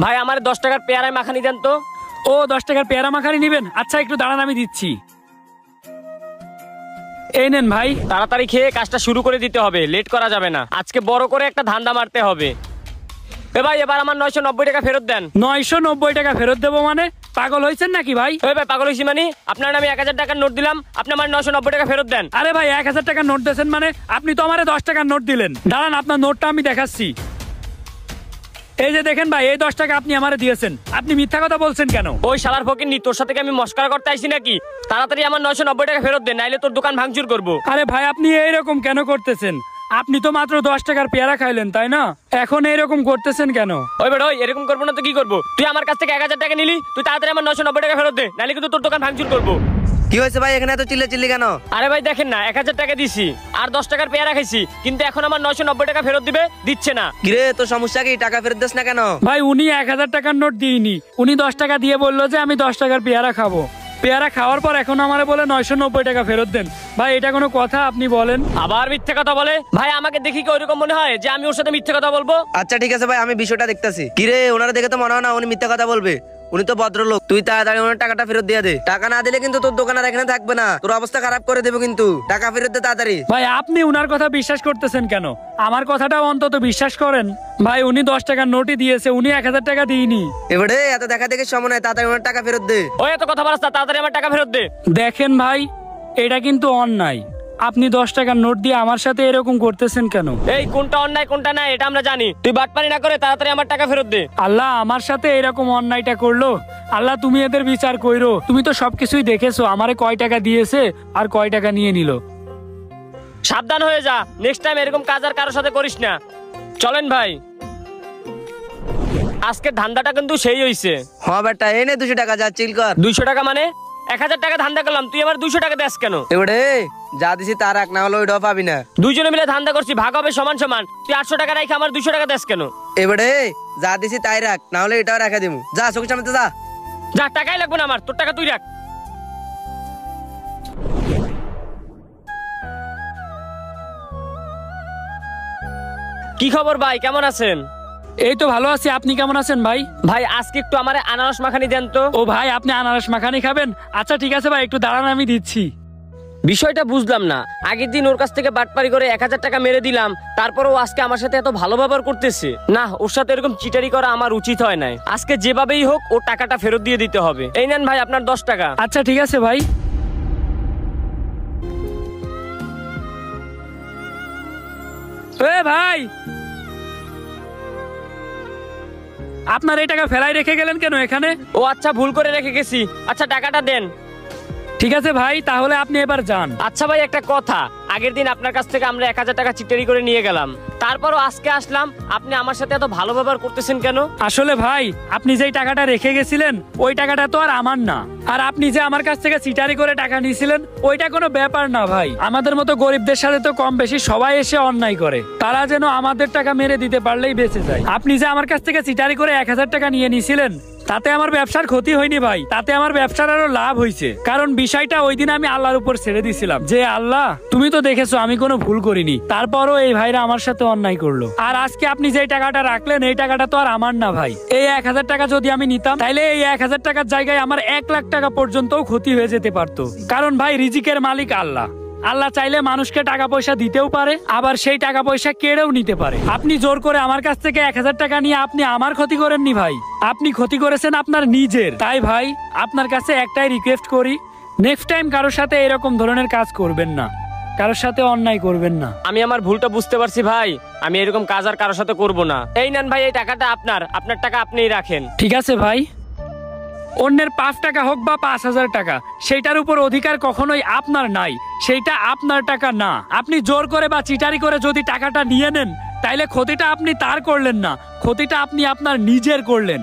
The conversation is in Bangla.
ভাই আমার 10 টাকার পেয়ারায় মাখানি দেন তো। ও 10 টাকার পেয়ারা মাখানি নেবেন? আচ্ছা একটু দাঁড়ান, আমি দিচ্ছি। এই নেন ভাই। তাড়াতাড়ি খেয়ে কাজটা শুরু করে দিতে হবে, লেট করা যাবে না। আজকে বড় করে একটা ধান্দা মারতে হবে। এ ভাই এবার আমার 990 টাকা ফেরত দেন। 990 টাকা ফেরত দেবো মানে? পাগল হয়েছেন নাকি ভাই? ওই ভাই পাগল হইছি মানে? আপনার আমি 1000 টাকার নোট দিলাম, আপনি আমার 990 টাকা ফেরত দেন। আরে ভাই 1000 টাকার নোট দিয়েছেন মানে? আপনি তো আমারে 10 টাকার নোট দিলেন। দাঁড়ান আপনার নোটটা আমি দেখাচ্ছি। এই যে দেখেন ভাই, এই 10 টাকা আপনি আমারে দিয়েছেন। আপনি মিথ্যা কথা বলছেন কেন? ওই শালার ফকিন্নি, তোর সাথে কি আমি মস্করা করতে আইছি নাকি? তাড়াতাড়ি আমার 990 টাকা ফেরত দেন, নাইলে তোর দোকান ভাঙচুর করবো। আরে ভাই আপনি এইরকম কেন করতেছেন? আপনি তো মাত্র 10 টাকার পেয়ারা খাইলেন তাই না? এখন এইরকম করতেছেন কেন? ওই বেটা ওই এরকম করবো না তো কি করবো? তুই আমার কাছ থেকে 1000 টাকা নিলি, তুই তাড়াতাড়ি আমার 990 টাকা ফেরত দে, নাইলে কিন্তু তোর দোকান ভাঙচুর করবো। কি হয়েছে ভাই, এখানে এত চিল্লাচিল্লি কেন? আরে ভাই দেখেন না, 1000 টাকা দিছি আর 10 টাকার পেয়ারা খাইছি, কিন্তু এখন আমার 990 টাকা ফেরত দিচ্ছে না। কিরে তোর সমস্যা কি? টাকা ফেরত দিস না কেন? ভাই উনি 1000 টাকার নোট দিইনি, উনি 10 টাকা দিয়ে বললো যে আমি 10 টাকার পেয়ারা খাবো। পেয়ারা খাওয়ার পর এখন আমারে বলে 990 টাকা ফেরত দেন। ভাই এটা কোনো কথা? আপনি বলেন। আবার মিথ্যে কথা বলে ভাই। আমাকে দেখি কি ওইরকম মনে হয় যে আমি ওর সাথে মিথ্যে কথা বলবো? আচ্ছা ঠিক আছে ভাই, আমি বিষয়টা দেখতেছি। কিরে ওনারা দেখে তো মনে হয় না উনি মিথ্যা কথা বলবে। উনি তো ভদ্রলোক। তুই তাড়াতাড়ি ওনার টাকাটা ফেরত দিয়ে দে। টাকা না দিলে কিন্তু তোর দোকান আর এখানে থাকবে না, তোর অবস্থা খারাপ করে দেবে কিন্তু। টাকা ফেরত দে তাড়াতাড়ি। ভাই আপনি উনার কথা বিশ্বাস করতেছেন কেন? আমার কথাটাও অন্তত বিশ্বাস করেন। ভাই উনি 10 টাকার নোটই দিয়েছে, উনি 1000 টাকা দিইনি। এবারে এত দেখা দেখে সময় নাই, তাড়াতাড়ি ওনার টাকা ফেরত দে। ওই এত কথা বলাস না, তাড়াতাড়ি আমার টাকা ফেরত দে। দেখেন ভাই এটা কিন্তু অন্যায়। আপনি 10 টাকার নোট দিয়ে আমার সাথে এরকম করতেছেন কেন? এই কোনটা অন্যায় কোনটা নাই এটা আমরা জানি। তুই বাটপানি না করে তাড়াতাড়ি আমার টাকা ফেরত দে। আল্লাহ আমার সাথে এরকম অন্যায়টা করলো। আল্লাহ তুমি এদের বিচার কইরো। তুমি তো সবকিছুই দেখেছো, আমারে কয় টাকা দিয়েছে আর কয় টাকা নিয়ে নিল। সাবধান হয়ে যা, নেক্সট টাইম এরকম কাজ আর কারোর সাথে করিস না। চলেন ভাই, আজকে ধান্দাটা কিন্তু সেই হইছে। হ্যাঁ বেটা এনে 200 টাকা যা চিল কর। 200 টাকা মানে? 1000 টাকা ধান্দা করলাম, তুই আবার 200 টাকা দেস কেন? এবারে যা দিছি তার রাখ, না হলে ওইটাও পাবি না। দুইজনে মিলে ধান্দা করছি, ভাগ হবে সমান সমান। তুই 800 টাকা রাখে আমার 200 টাকা দেস কেন? এবারে যা দিছি তাই রাখ, না হলে এটাও রাখা দিমু। যা চোখের সামনে যা। যা, টাকাই লাগবে না আমার, তোর টাকা তুই রাখ। কি খবর ভাই, কেমন আছেন? এই তো ভালো আছি, আপনি কেমন আছেন ভাই? ভাই আজকে একটু আমার আনারস মাখানি দেন তো। ও ভাই আপনি আনারস মাখানি খাবেন? আচ্ছা ঠিক আছে ভাই, একটু দাঁড়ান আমি দিচ্ছি। বিষয়টা বুঝলাম না, আগের দিন ওর কাছ থেকে বাটপারি করে 1000 টাকা মেরে দিলাম, তারপরও আজকে আমার সাথে এত ভালো ব্যবহার করতেছে। না, ওর সাথে এরকম চিটারি করা আমার উচিত হয় নাই। আজকে যেভাবেই হোক ওর টাকাটা ফেরত দিয়ে দিতে হবে। এই নেন ভাই আপনার 10 টাকা। আচ্ছা ঠিক আছে ভাই। ভাই আপনার এই টাকা ফেলাই রেখে গেলেন কেন এখানে? ও আচ্ছা, ভুল করে রেখে গেছি। আচ্ছা টাকাটা দেন। ঠিক আছে ভাই, তাহলে আপনি এবার যান। আচ্ছা ভাই একটা কথা, আগের দিন আপনার কাছ থেকে আমরা 1000 টাকা চিটারি করে নিয়ে গেলাম, তারপরও আজকে আসলাম, আপনি আমার সাথে এত ভালো ব্যবহার করতেছেন কেন? আসলে ভাই আপনি যেই টাকাটা রেখে গেছিলেন ওই টাকাটা তো আর আমার না। আর আপনি যে আমার কাছ থেকে চিটারি করে টাকা নিয়েছিলেন ওইটা কোনো ব্যাপার না ভাই। আমাদের মতো গরিবদের সাথে তো কম বেশি সবাই এসে অন্যায় করে, তারা যেন আমাদের টাকা মেরে দিতে পারলেই বেঁচে যায়। আপনি যে আমার কাছ থেকে চিটারি করে 1000 টাকা নিয়ে নিয়েছিলেন তাতে আমার ব্যবসার ক্ষতি হয়নি ভাই, তাতে আমার ব্যবসার আরো লাভ হয়েছে। কারণ বিষয়টা ওই দিন আমি আল্লাহর উপর ছেড়ে দিয়েছিলাম যে আল্লাহ তুমি তো দেখেছো আমি কোনো ভুল করিনি, তারপরও এই ভাইরা আমার সাথে অন্যায় করলো। আর আজকে আপনি যে টাকাটা রাখলেন এই টাকাটা তো আর আমার না ভাই। এই 1000 টাকা যদি আমি নিতাম তাহলে এই 1000 টাকার জায়গায় আমার 1 লাখ টাকা পর্যন্তও ক্ষতি হয়ে যেতে পারতো। কারণ ভাই রিজিকের মালিক আল্লাহ। আল্লাহ চাইলে মানুষকে টাকা পয়সা দিতেও পারে, আবার সেই টাকা পয়সা কেড়েও নিতে পারে। আপনি জোর করে আমার কাছ থেকে 1000 টাকা নিয়ে আপনি আমার ক্ষতি করেননি ভাই, আপনি ক্ষতি করেছেন আপনার নিজের। তাই ভাই আপনার কাছে একটাই রিকোয়েস্ট করি, নেক্সট টাইম কারোর সাথে এরকম ধরনের কাজ করবেন না, কারোর সাথে অন্যায় করবেন না। আমি আমার ভুলটা বুঝতে পারছি ভাই, আমি এরকম কাজ আর কারোর সাথে করব না। এই নেন ভাই, এই টাকাটা আপনার, আপনার টাকা আপনিই রাখেন। ঠিক আছে ভাই, অন্যের 5 টাকা হোক বা 5000 টাকা, সেইটার উপর অধিকার কখনোই আপনার নাই, সেইটা আপনার টাকা না। আপনি জোর করে বা চিটারি করে যদি টাকাটা নিয়ে নেন তাইলে ক্ষতিটা আপনি তার করলেন না, ক্ষতিটা আপনি আপনার নিজের করলেন।